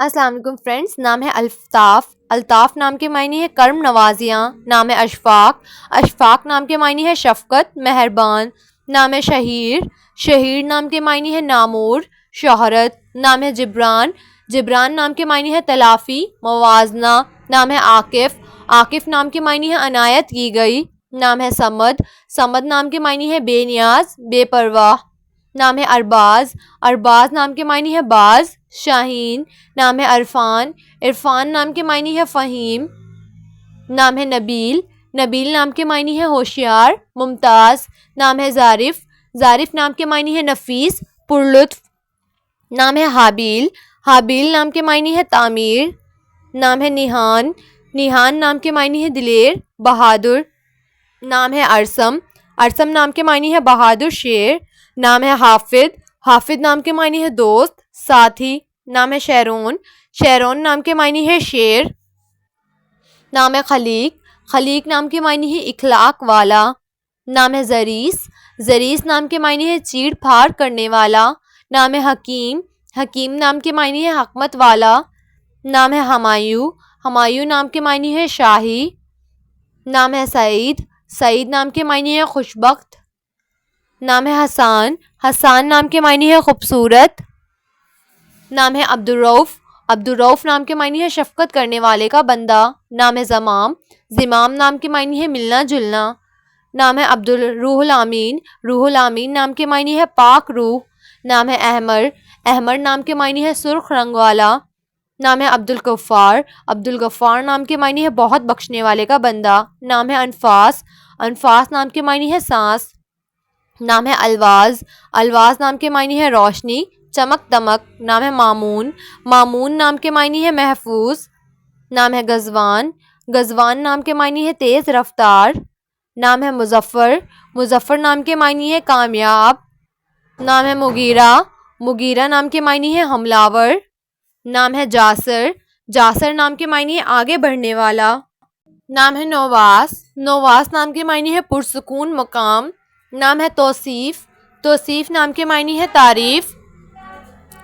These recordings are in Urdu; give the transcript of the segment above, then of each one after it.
السلام علیکم فرینڈس، نام ہے الطاف۔ الطاف نام کے معنی ہے کرم نوازیاں۔ نام ہے اشفاق۔ اشفاق نام کے معنی ہے شفقت، مہربان۔ نام ہے شہیر۔ شہیر نام کے معنی ہے نامور، شہرت۔ نام ہے جبران۔ جبران نام کے معنی ہے تلافی، موازنہ۔ نام ہے عاقف۔ عاقف نام کے معنی ہے عنایت کی گئی۔ نام ہے صمد۔ صمد نام کے معنی ہے بے نیاز، بے پرواہ۔ نام ہے ارباز۔ ارباز نام کے معنی ہے باز، شاہین۔ نام ہے عرفان۔ عرفان نام کے معنی ہے فہیم۔ نام ہے نبیل۔ نبیل نام کے معنی ہے ہوشیار، ممتاز۔ نام ہے ظارف۔ ظارف نام کے معنی ہے نفیس، پرلطف۔ نام ہے حابیل۔ حابیل نام کے معنی ہے تعمیر۔ نام ہے نیہان۔ نیہان نام کے معنی ہے دلیر، بہادر۔ نام ہے ارسم۔ ارسم نام کے معنی ہے بہادر شیر۔ نام ہے حافظ۔ حافظ نام کے معنی ہے دوست، ساتھی۔ نام ہے شیرون۔ شیرون نام کے معنی ہے شیر۔ نام ہے خلیق۔ خلیق نام کے معنی ہے اخلاق والا۔ نام ہے زریس۔ زریس نام کے معنی ہے چیڑ پھاڑ کرنے والا۔ نام ہے حکیم۔ حکیم نام کے معنی ہے حکمت والا۔ نام ہے ہمایوں۔ ہمایوں نام کے معنی ہے شاہی۔ نام ہے سعید۔ سعید نام کے معنی ہے خوشبخت۔ نام ہے حسان۔ حسان نام کے معنی ہے خوبصورت۔ نام ہے عبدالرؤف۔ عبدالرؤف نام کے معنی ہے شفقت کرنے والے کا بندہ۔ نام ہے زمام۔ زمام نام کے معنی ہے ملنا جلنا۔ نام ہے روح الامین۔ روح الامین نام کے معنی ہے پاک روح۔ نام ہے احمر۔ احمر نام کے معنی ہے سرخ رنگ والا۔ نام ہے عبدالغفار۔ عبدالغفار نام کے معنی ہے بہت بخشنے والے کا بندہ۔ نام ہے انفاس۔ انفاس نام کے معنی ہے سانس۔ نام ہے الواز۔ الواز نام کے معنی ہے روشنی، چمک دمک۔ نام ہے مامون۔ مامون نام کے معنی ہے محفوظ۔ نام ہے غزوان۔ غزوان نام کے معنی ہے تیز رفتار۔ نام ہے مظفر۔ مظفر نام کے معنی ہے کامیاب۔ نام ہے مغیرہ۔ مغیرہ نام کے معنی ہے حملہ آور۔ نام ہے جاسر۔ جاسر نام کے معنی ہے آگے بڑھنے والا۔ نام ہے نواس۔ نواس نام کے معنی ہے پرسکون مقام۔ نام ہے توصیف۔ توصیف نام کے معنی ہے تعریف۔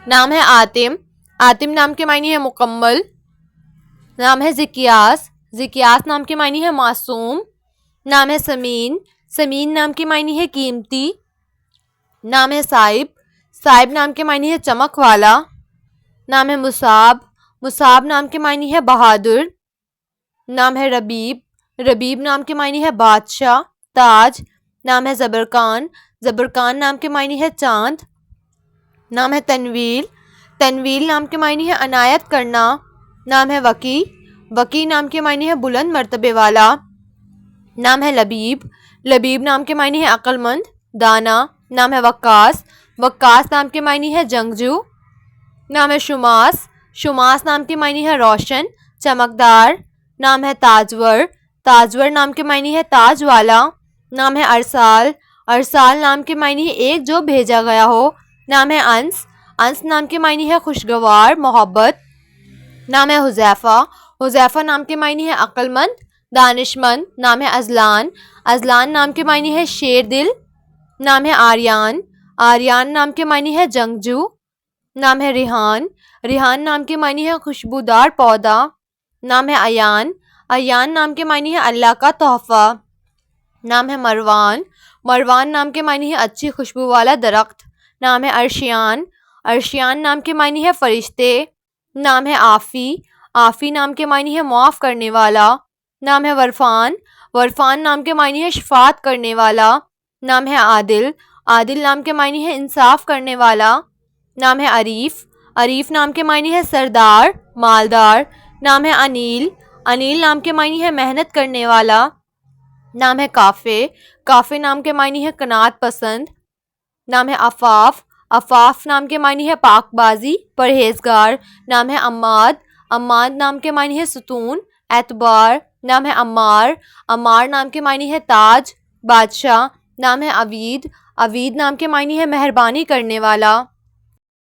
نام ہے عاطم۔ عاطم نام کے معنی ہے مکمل۔ نام ہے زکیاس۔ زکیاس نام کے معنی ہے معصوم۔ نام ہے سمین۔ سمین نام کے معنی ہے قیمتی۔ نام ہے صائب۔ صائب نام کے معنی ہے چمک والا۔ نام ہے مصعب۔ مصعب نام کے معنی ہے بہادر۔ نام ہے ربیب۔ ربیب نام کے معنی ہے بادشاہ، تاج۔ نام ہے زبرقان۔ زبرقان نام کے معنی ہے چاند۔ نام ہے تنویل۔ تنویل نام کے معنی ہے عنایت کرنا۔ نام ہے وقی۔ وقی نام کے معنی ہے بلند مرتبے والا۔ نام ہے لبیب۔ لبیب نام کے معنی ہے عقل مند، دانا۔ نام ہے وقاص۔ وقاص نام کے معنی ہے جنگجو۔ نام ہے شماس۔ شماس نام کے معنی ہے روشن، چمکدار۔ نام ہے تاجور۔ تاجور نام کے معنی ہے تاج والا۔ نام ہے ارسال۔ ارسال نام کے معنی ہے ایک جو بھیجا گیا ہو۔ نام ہے انس۔ انس نام کے معنی ہے خوشگوار، محبت۔ نام ہے حذیفہ۔ حذیفہ نام کے معنی ہے عقل مند، دانش مند۔ نام ہے ازلان۔ ازلان نام کے معنی ہے شیر دل۔ نام ہے آریان۔ آریان نام کے معنی ہے جنگجو۔ نام ہے ریحان۔ ریحان نام کے معنی ہے خوشبودار پودا۔ نام ہے ایان۔ ایان نام کے معنی ہے اللہ کا تحفہ۔ نام ہے مروان۔ مروان نام کے معنی ہے اچھی خوشبو والا درخت۔ نام ہے عرشیان۔ عرشیان نام کے معنی ہے فرشتے۔ نام ہے عافی۔ عافی نام کے معنی ہے معاف کرنے والا۔ نام ہے ورفان۔ ورفان نام کے معنی ہے شفاعت کرنے والا۔ نام ہے عادل۔ عادل نام کے معنی ہے انصاف کرنے والا۔ نام ہے عریف۔ عریف نام کے معنی ہے سردار، مالدار۔ نام ہے انیل۔ انیل نام کے معنی ہے محنت کرنے والا۔ نام ہے کافے۔ کافے نام کے معنی ہے قناعت پسند۔ نام ہے عفاف۔ عفاف نام کے معنی ہے پاک بازی، پرہیزگار۔ نام ہے عماد۔ عماد نام کے معنی ہے ستون، اعتبار۔ نام ہے عمار۔ عمار نام کے معنی ہے تاج، بادشاہ۔ نام ہے عوید۔ عوید نام کے معنی ہے مہربانی کرنے والا۔